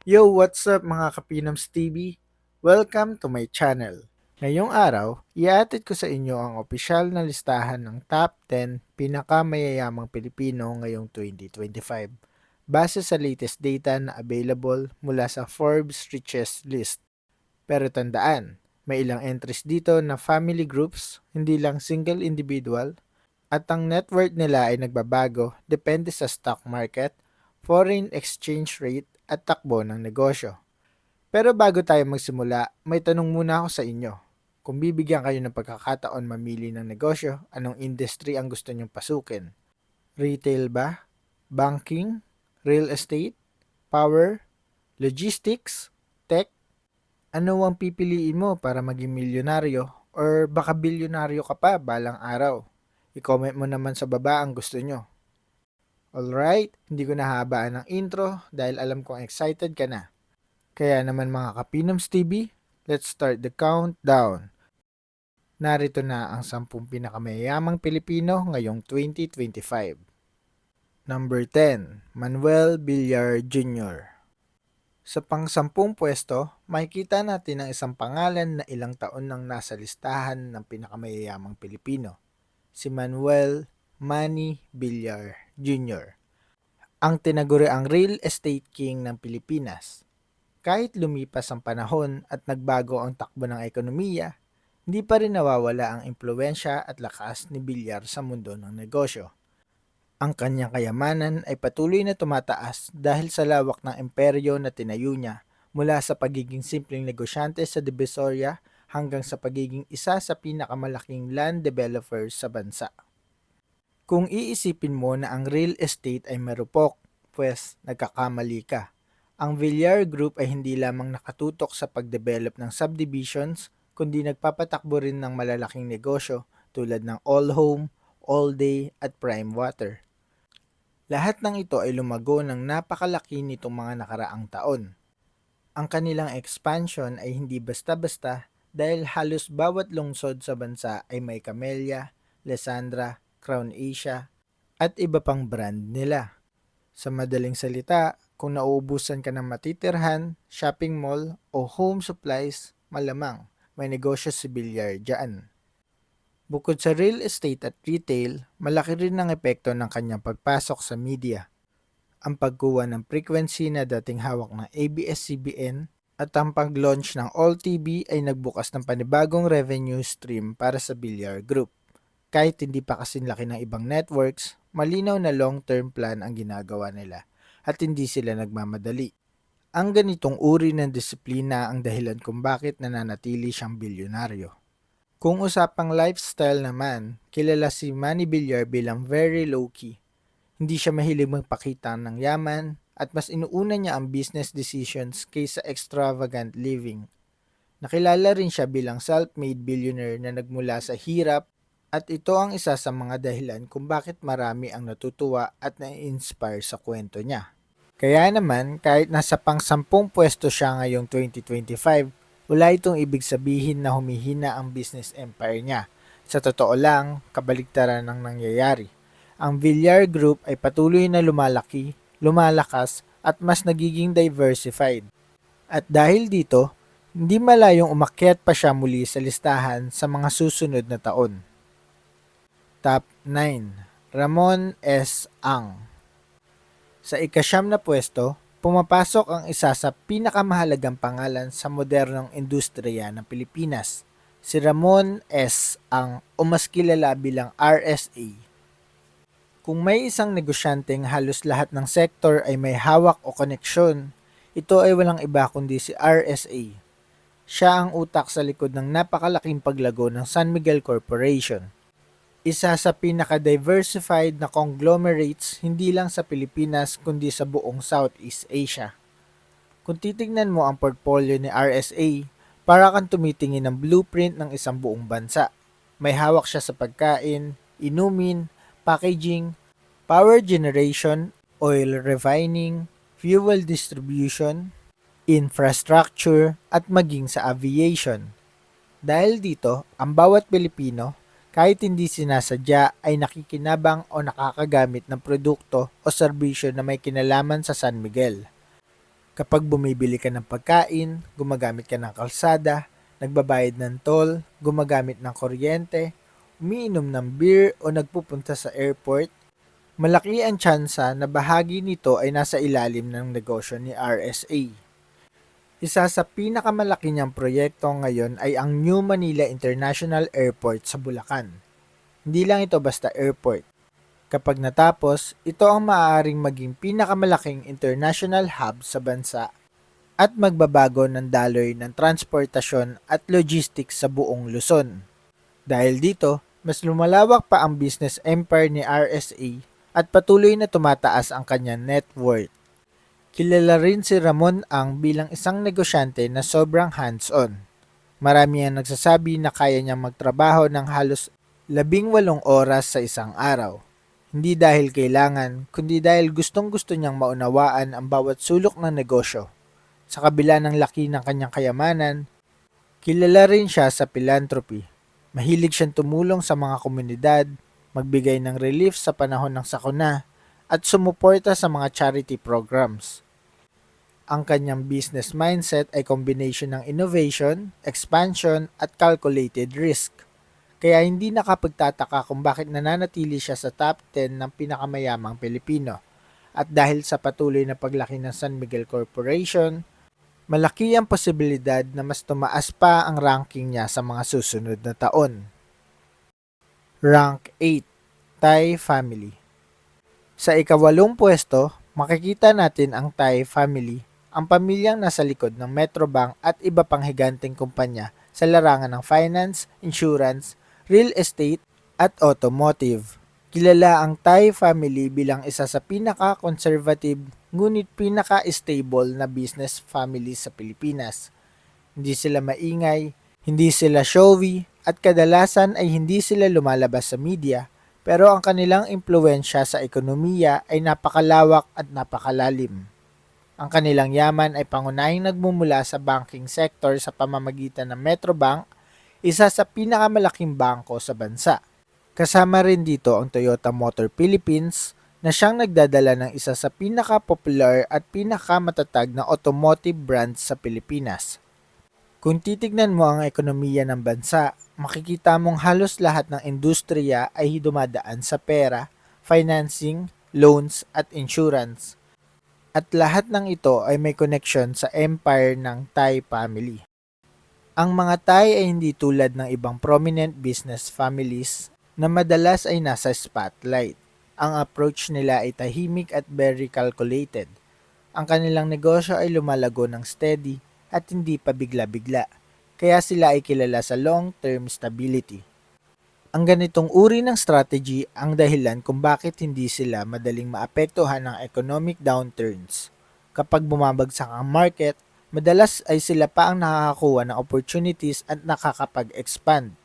Yo, what's up mga Kapinoms TV? Welcome to my channel. Ngayong araw, iatid ko sa inyo ang opisyal na listahan ng top 10 pinakamayayamang Pilipino ngayong 2025 base sa latest data na available mula sa Forbes Richest List. Pero tandaan, may ilang entries dito na family groups, hindi lang single individual, at ang net worth nila ay nagbabago depende sa stock market, foreign exchange rate at takbo ng negosyo. Pero bago tayo magsimula, may tanong muna ako sa inyo. Kung bibigyan kayo ng pagkakataon mamili ng negosyo, anong industry ang gusto nyong pasukin? Retail ba? Banking? Real estate? Power? Logistics? Tech? Ano ang pipiliin mo para maging milyonaryo? Or baka bilyonaryo ka pa balang araw? I-comment mo naman sa baba ang gusto nyo. Alright, hindi ko nahabaan ng intro dahil alam kong excited ka na. Kaya naman mga Kapinoms TV, let's start the countdown. Narito na ang 10 pinakamayamang Pilipino ngayong 2025. Number 10, Manuel Villar Jr. Sa pang-10 pwesto, makikita natin ang isang pangalan na ilang taon nang nasa listahan ng pinakamayayamang Pilipino, si Manuel Manny Villar Jr., ang tinaguriang real estate king ng Pilipinas. Kahit lumipas ang panahon at nagbago ang takbo ng ekonomiya, hindi pa rin nawawala ang impluensya at lakas ni Villar sa mundo ng negosyo. Ang kanyang kayamanan ay patuloy na tumataas dahil sa lawak ng imperyo na tinayo niya, mula sa pagiging simpleng negosyante sa Divisoria hanggang sa pagiging isa sa pinakamalaking land developers sa bansa. Kung iisipin mo na ang real estate ay marupok, pues nagkakamali ka. Ang Villar Group ay hindi lamang nakatutok sa pagdevelop ng subdivisions, kundi nagpapatakbo rin ng malalaking negosyo tulad ng All Home, All Day at Prime Water. Lahat ng ito ay lumago ng napakalaki nitong mga nakaraang taon. Ang kanilang expansion ay hindi basta-basta dahil halos bawat lungsod sa bansa ay may Camellia, Lesandra, Crown Asia at iba pang brand nila. Sa madaling salita, kung nauubusan ka ng matitirhan, shopping mall o home supplies, malamang may negosyo si Villar dyan. Bukod sa real estate at retail, malaki rin ang epekto ng kanyang pagpasok sa media. Ang pagkuha ng frequency na dating hawak ng ABS-CBN at ang pag-launch ng All TV ay nagbukas ng panibagong revenue stream para sa Villar Group. Kahit hindi pa kasing laki ng ibang networks, malinaw na long-term plan ang ginagawa nila at hindi sila nagmamadali. Ang ganitong uri ng disiplina ang dahilan kung bakit nananatili siyang bilyonaryo. Kung usapang lifestyle naman, kilala si Manny Villar bilang very low-key. Hindi siya mahilig magpakita ng yaman at mas inuuna niya ang business decisions kaysa extravagant living. Nakilala rin siya bilang self-made billionaire na nagmula sa hirap at ito ang isa sa mga dahilan kung bakit marami ang natutuwa at na-inspire sa kwento niya. Kaya naman, kahit nasa pang-10 pwesto siya ngayong 2025, wala itong ibig sabihin na humihina ang business empire niya. Sa totoo lang, kabaligtaran ng nangyayari. Ang Villar Group ay patuloy na lumalaki, lumalakas at mas nagiging diversified. At dahil dito, hindi malayong umakyat pa siya muli sa listahan sa mga susunod na taon. Top 9. Ramon S. Ang. Sa ika-9 na pwesto, pumapasok ang isa sa pinakamahalagang pangalan sa modernong industriya ng Pilipinas, si Ramon S. Ang o mas kilala bilang RSA. Kung may isang negosyanteng halos lahat ng sektor ay may hawak o koneksyon, ito ay walang iba kundi si RSA. Siya ang utak sa likod ng napakalaking paglago ng San Miguel Corporation. Isa sa pinaka-diversified na conglomerates hindi lang sa Pilipinas kundi sa buong Southeast Asia. Kung titingnan mo ang portfolio ni RSA, para kang tumitingin ng blueprint ng isang buong bansa. May hawak siya sa pagkain, inumin, packaging, power generation, oil refining, fuel distribution, infrastructure, at maging sa aviation. Dahil dito, ang bawat Pilipino, kahit hindi sinasadya, ay nakikinabang o nakakagamit ng produkto o serbisyo na may kinalaman sa San Miguel. Kapag bumibili ka ng pagkain, gumagamit ka ng kalsada, nagbabayad ng toll, gumagamit ng kuryente, umiinom ng beer o nagpupunta sa airport, malaki ang tsansa na bahagi nito ay nasa ilalim ng negosyo ni RSA. Isa sa pinakamalaki niyang proyekto ngayon ay ang New Manila International Airport sa Bulacan. Hindi lang ito basta airport. Kapag natapos, ito ang maaaring maging pinakamalaking international hub sa bansa at magbabago ng daloy ng transportasyon at logistics sa buong Luzon. Dahil dito, mas lumalawak pa ang business empire ni RSA at patuloy na tumataas ang kanyang net worth. Kilala rin si Ramon Ang bilang isang negosyante na sobrang hands-on. Marami ang nagsasabi na kaya niyang magtrabaho ng halos 18 oras sa isang araw. Hindi dahil kailangan, kundi dahil gustong-gusto niyang maunawaan ang bawat sulok ng negosyo. Sa kabila ng laki ng kanyang kayamanan, kilala rin siya sa philanthropy. Mahilig siyang tumulong sa mga komunidad, magbigay ng relief sa panahon ng sakuna, at sumuporta sa mga charity programs. Ang kanyang business mindset ay combination ng innovation, expansion, at calculated risk. Kaya hindi nakapagtataka kung bakit nananatili siya sa top 10 ng pinakamayamang Pilipino. At dahil sa patuloy na paglaki ng San Miguel Corporation, malaki ang posibilidad na mas tumaas pa ang ranking niya sa mga susunod na taon. Rank 8, Thai Family. Sa ika-8 pwesto, makikita natin ang Thai Family, ang pamilyang nasa likod ng Metrobank at iba pang higanteng kumpanya sa larangan ng finance, insurance, real estate, at automotive. Kilala ang Thai Family bilang isa sa pinaka-conservative ngunit pinaka-stable na business family sa Pilipinas. Hindi sila maingay, hindi sila showy, at kadalasan ay hindi sila lumalabas sa media, pero ang kanilang impluensya sa ekonomiya ay napakalawak at napakalalim. Ang kanilang yaman ay pangunahing nagmumula sa banking sector sa pamamagitan ng Metrobank, isa sa pinakamalaking bangko sa bansa. Kasama rin dito ang Toyota Motor Philippines na siyang nagdadala ng isa sa pinaka-popular at pinakamatatag na automotive brands sa Pilipinas. Kung titignan mo ang ekonomiya ng bansa, makikita mong halos lahat ng industriya ay dumadaan sa pera, financing, loans at insurance. At lahat ng ito ay may connection sa empire ng Thai family. Ang mga Thai ay hindi tulad ng ibang prominent business families na madalas ay nasa spotlight. Ang approach nila ay tahimik at very calculated. Ang kanilang negosyo ay lumalago ng steady at hindi pa bigla-bigla, kaya sila ay kilala sa long-term stability. Ang ganitong uri ng strategy ang dahilan kung bakit hindi sila madaling maapektuhan ng economic downturns. Kapag bumabagsak ang market, madalas ay sila pa ang nakakakuha ng opportunities at nakakapag-expand.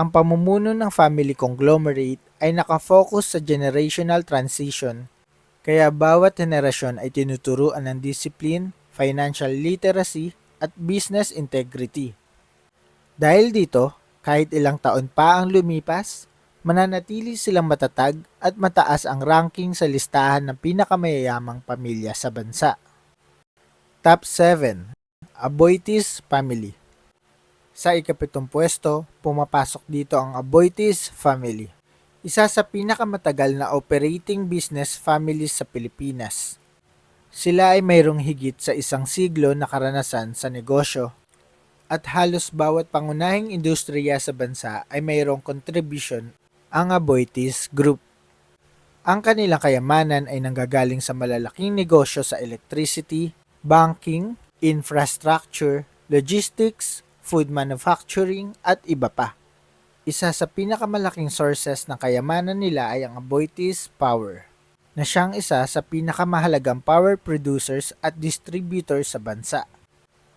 Ang pamumuno ng family conglomerate ay nakafocus sa generational transition, kaya bawat henerasyon ay tinuturuan ng discipline, financial literacy, at business integrity. Dahil dito, kahit ilang taon pa ang lumipas, mananatili silang matatag at mataas ang ranking sa listahan ng pinakamayayamang pamilya sa bansa. Top 7. Aboitiz Family. Sa ika-7 pwesto, pumapasok dito ang Aboitiz Family, isa sa pinakamatagal na operating business families sa Pilipinas. Sila ay mayroong higit sa 1 siglo na karanasan sa negosyo at halos bawat pangunahing industriya sa bansa ay mayroong contribution ang Aboitiz Group. Ang kanilang kayamanan ay nanggagaling sa malalaking negosyo sa electricity, banking, infrastructure, logistics, food manufacturing at iba pa. Isa sa pinakamalaking sources ng kayamanan nila ay ang Aboitiz Power, na siyang isa sa pinakamahalagang power producers at distributors sa bansa.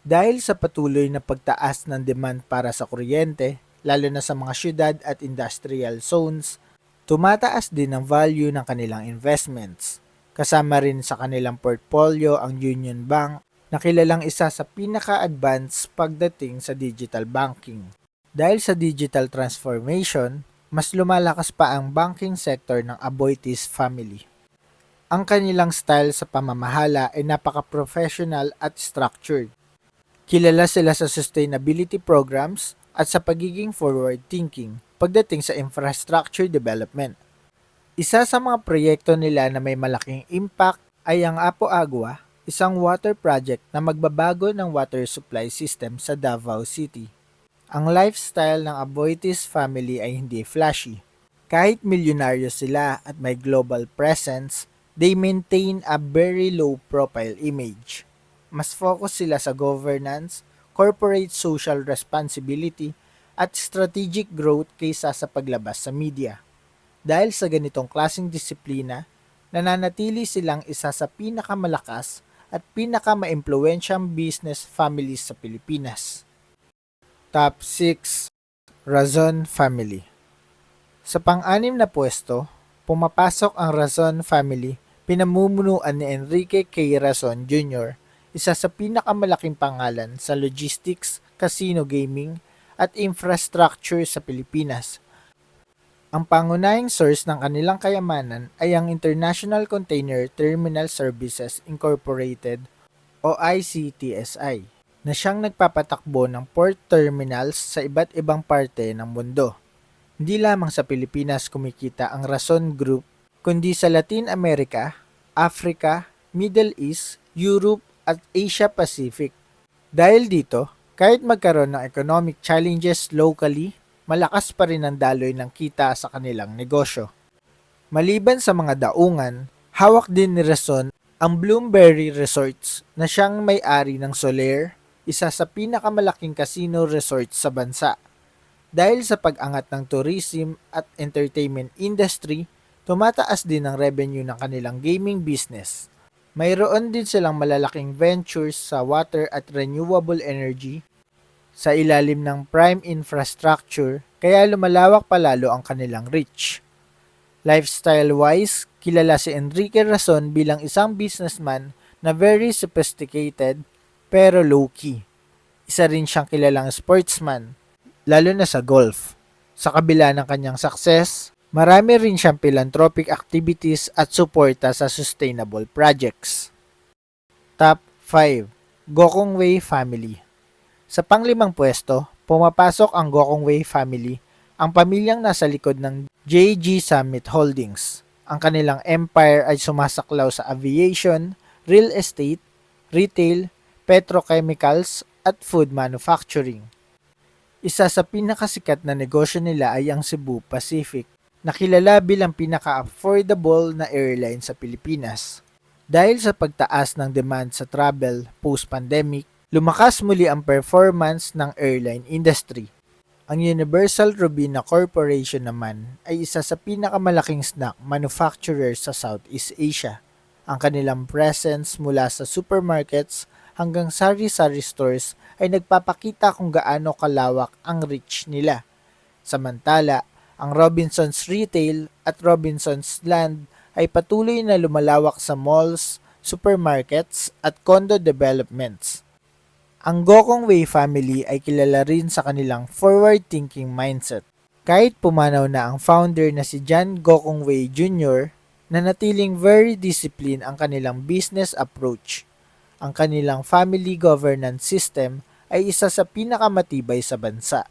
Dahil sa patuloy na pagtaas ng demand para sa kuryente, lalo na sa mga syudad at industrial zones, tumataas din ang value ng kanilang investments. Kasama rin sa kanilang portfolio ang Union Bank na kilalang isa sa pinaka-advanced pagdating sa digital banking. Dahil sa digital transformation, mas lumalakas pa ang banking sector ng Aboitiz family. Ang kanilang style sa pamamahala ay napaka-professional at structured. Kilala sila sa sustainability programs at sa pagiging forward-thinking pagdating sa infrastructure development. Isa sa mga proyekto nila na may malaking impact ay ang Apo Agua, isang water project na magbabago ng water supply system sa Davao City. Ang lifestyle ng Aboitiz family ay hindi flashy. Kahit milyonaryo sila at may global presence, they maintain a very low profile image. Mas focus sila sa governance, corporate social responsibility, at strategic growth kaysa sa paglabas sa media. Dahil sa ganitong klaseng disiplina, nananatili silang isa sa pinakamalakas at pinakamaimpluwensyang business families sa Pilipinas. Top 6. Razon Family. Sa pang-anim na pwesto, pumapasok ang Razon Family, pinamumunuan ni Enrique K. Razon Jr., isa sa pinakamalaking pangalan sa logistics, casino gaming, at infrastructure sa Pilipinas. Ang pangunahing source ng kanilang kayamanan ay ang International Container Terminal Services Incorporated o ICTSI, na siyang nagpapatakbo ng port terminals sa iba't ibang parte ng mundo. Hindi lamang sa Pilipinas kumikita ang Razon Group, kundi sa Latin America, Africa, Middle East, Europe at Asia Pacific. Dahil dito, kahit magkaroon ng economic challenges locally, malakas pa rin ang daloy ng kita sa kanilang negosyo. Maliban sa mga daungan, hawak din ni Razon ang Bloomberry Resorts na siyang may-ari ng Solaire, isa sa pinakamalaking casino resort sa bansa. Dahil sa pag-angat ng tourism at entertainment industry, tumataas din ang revenue ng kanilang gaming business. Mayroon din silang malalaking ventures sa water at renewable energy sa ilalim ng prime infrastructure, kaya lumalawak palalo ang kanilang reach. Lifestyle-wise, kilala si Enrique Razon bilang isang businessman na very sophisticated pero low-key. Isa rin siyang kilalang sportsman, lalo na sa golf. Sa kabila ng kanyang success, marami rin siyang philanthropic activities at suporta sa sustainable projects. Top 5. Gokong Wei Family. Sa panglimang pwesto, pumapasok ang Gokong Wei Family, ang pamilyang nasa likod ng JG Summit Holdings. Ang kanilang empire ay sumasaklaw sa aviation, real estate, retail, petrochemicals, at food manufacturing. Isa sa pinakasikat na negosyo nila ay ang Cebu Pacific, na kilala bilang pinaka-affordable na airline sa Pilipinas. Dahil sa pagtaas ng demand sa travel post-pandemic, lumakas muli ang performance ng airline industry. Ang Universal Robina Corporation naman ay isa sa pinakamalaking snack manufacturer sa Southeast Asia. Ang kanilang presence mula sa supermarkets hanggang sari-sari stores ay nagpapakita kung gaano kalawak ang reach nila. Samantala, ang Robinsons Retail at Robinsons Land ay patuloy na lumalawak sa malls, supermarkets at condo developments. Ang Gokong Wei family ay kilala rin sa kanilang forward-thinking mindset. Kahit pumanaw na ang founder na si John Gokong Wei Jr., nanatiling very disciplined ang kanilang business approach. Ang kanilang family governance system ay isa sa pinakamatibay sa bansa.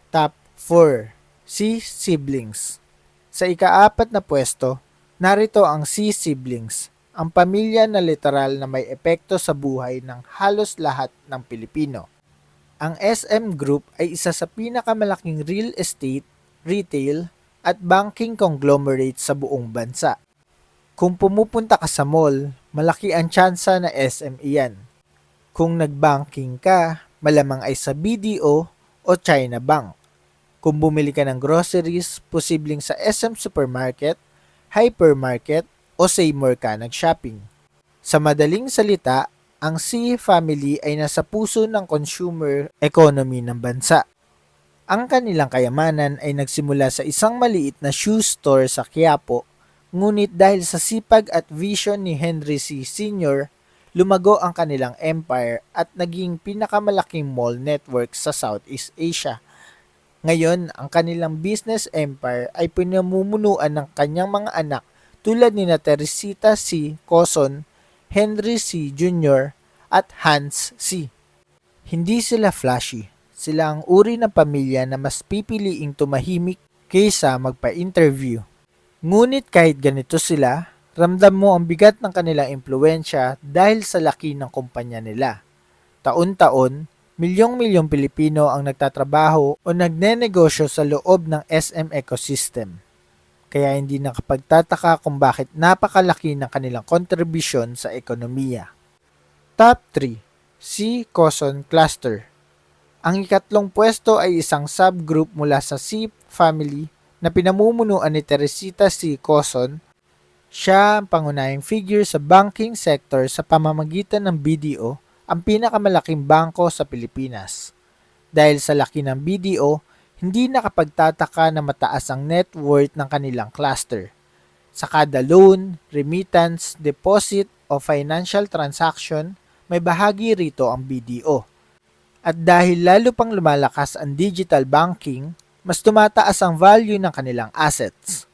Top 4. C. Siblings. Sa ika-4 na pwesto, narito ang C. Siblings, ang pamilya na literal na may epekto sa buhay ng halos lahat ng Pilipino. Ang SM Group ay isa sa pinakamalaking real estate, retail, at banking conglomerate sa buong bansa. Kung pumupunta ka sa mall, malaki ang tsansa na SM iyan. Kung nagbanking ka, malamang ay sa BDO o China Bank. Kung bumili ka ng groceries, posibleng sa SM Supermarket, Hypermarket o Seymour ka nag-shopping. Sa madaling salita, ang C family ay nasa puso ng consumer economy ng bansa. Ang kanilang kayamanan ay nagsimula sa isang maliit na shoe store sa Quiapo, ngunit dahil sa sipag at vision ni Henry C. Sr., lumago ang kanilang empire at naging pinakamalaking mall network sa Southeast Asia. Ngayon, ang kanilang business empire ay pinamumunuan ng kanyang mga anak tulad ni Teresita C. Coson, Henry C. Jr. at Hans C. Hindi sila flashy. Sila ang uri ng pamilya na mas pipiliing tumahimik kaysa magpa-interview. Ngunit kahit ganito sila, ramdam mo ang bigat ng kanilang impluensya dahil sa laki ng kumpanya nila. Taon-taon, milyong-milyong Pilipino ang nagtatrabaho o nagnenegosyo sa loob ng SM ecosystem. Kaya hindi nakapagtataka kung bakit napakalaki ng kanilang kontribusyon sa ekonomiya. Top 3. C. Coson Cluster. Ang ikatlong pwesto ay isang subgroup mula sa C family na pinamumunuan ni Teresita C. Coson. Siya ang pangunahing figure sa banking sector sa pamamagitan ng BDO, ang pinakamalaking bangko sa Pilipinas. Dahil sa laki ng BDO, hindi nakapagtataka na mataas ang net worth ng kanilang cluster. Sa kada loan, remittance, deposit o financial transaction, may bahagi rito ang BDO. At dahil lalo pang lumalakas ang digital banking, mas tumataas ang value ng kanilang assets.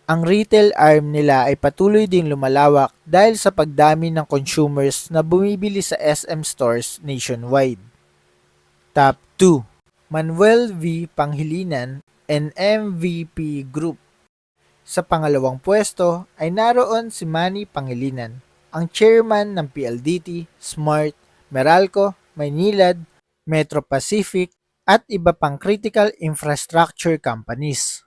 Ang retail arm nila ay patuloy ding lumalawak dahil sa pagdami ng consumers na bumibili sa SM stores nationwide. Top 2. Manuel V. Panghilinan and MVP Group. Sa pangalawang pwesto ay naroon si Manny Pangilinan, ang chairman ng PLDT, Smart, Meralco, Maynilad, Metro Pacific at iba pang critical infrastructure companies.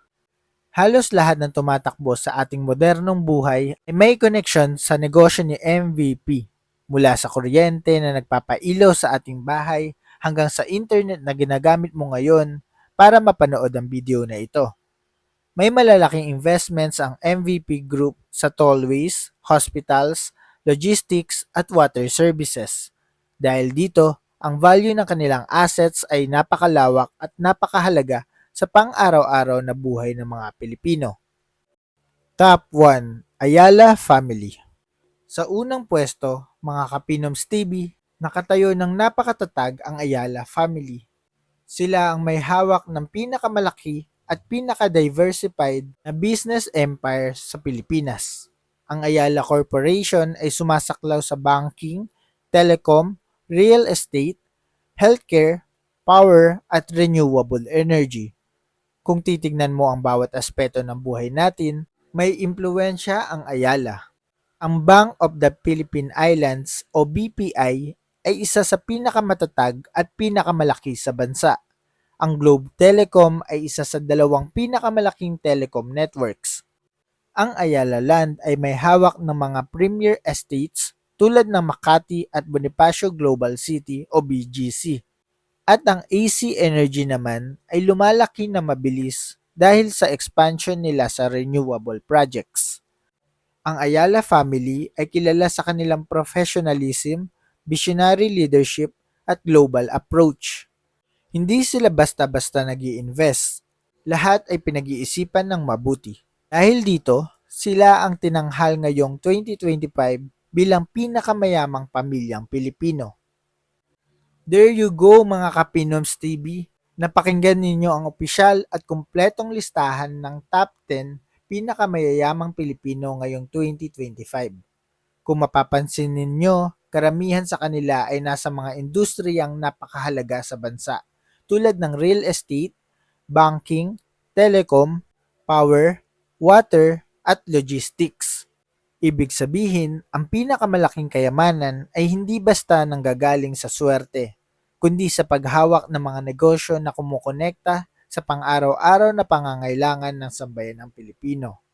Halos lahat ng tumatakbo sa ating modernong buhay ay may connection sa negosyo ni MVP, mula sa kuryente na nagpapailaw sa ating bahay hanggang sa internet na ginagamit mo ngayon para mapanood ang video na ito. May malalaking investments ang MVP Group sa tollways, hospitals, logistics at water services. Dahil dito, ang value ng kanilang assets ay napakalawak at napakahalaga sa pang-araw-araw na buhay ng mga Pilipino. Top 1. Ayala Family. Sa unang pwesto, mga Kapinoms TV, nakatayo ng napakatatag ang Ayala Family. Sila ang may hawak ng pinakamalaki at pinaka-diversified na business empire sa Pilipinas. Ang Ayala Corporation ay sumasaklaw sa banking, telecom, real estate, healthcare, power at renewable energy. Kung titignan mo ang bawat aspeto ng buhay natin, may impluensya ang Ayala. Ang Bank of the Philippine Islands o BPI ay isa sa pinakamatatag at pinakamalaki sa bansa. Ang Globe Telecom ay isa sa dalawang pinakamalaking telecom networks. Ang Ayala Land ay may hawak ng mga premier estates tulad ng Makati at Bonifacio Global City o BGC. At ang AC Energy naman ay lumalaki na mabilis dahil sa expansion nila sa renewable projects. Ang Ayala family ay kilala sa kanilang professionalism, visionary leadership at global approach. Hindi sila basta-basta nag-i-invest. Lahat ay pinag-iisipan ng mabuti. Dahil dito, sila ang tinanghal ngayong 2025 bilang pinakamayamang pamilyang Pilipino. There you go mga Kapinoms TV. Napakinggan ninyo ang opisyal at kumpletong listahan ng top 10 pinakamayayamang Pilipino ngayong 2025. Kung mapapansin ninyo, karamihan sa kanila ay nasa mga industriyang napakahalaga sa bansa, tulad ng real estate, banking, telecom, power, water, at logistics. Ibig sabihin, ang pinakamalaking kayamanan ay hindi basta nanggagaling sa swerte, kundi sa paghawak ng mga negosyo na kumukonekta sa pang-araw-araw na pangangailangan ng sambayan ng Pilipino.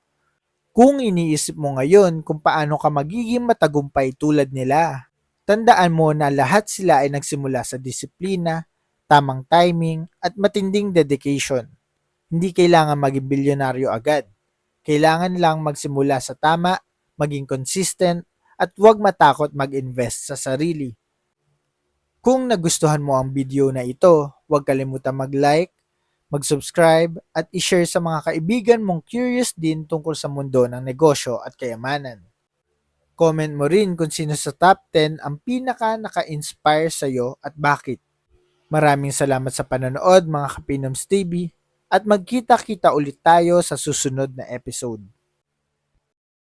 Kung iniisip mo ngayon kung paano ka magiging matagumpay tulad nila, tandaan mo na lahat sila ay nagsimula sa disiplina, tamang timing, at matinding dedication. Hindi kailangan maging bilyonaryo agad. Kailangan lang magsimula sa tama, maging consistent, at huwag matakot mag-invest sa sarili. Kung nagustuhan mo ang video na ito, huwag kalimutan mag-like, mag-subscribe, at i-share sa mga kaibigan mong curious din tungkol sa mundo ng negosyo at kayamanan. Comment mo rin kung sino sa top 10 ang pinaka naka-inspire sa'yo at bakit. Maraming salamat sa panonood mga Kapinoms TV at magkita-kita ulit tayo sa susunod na episode.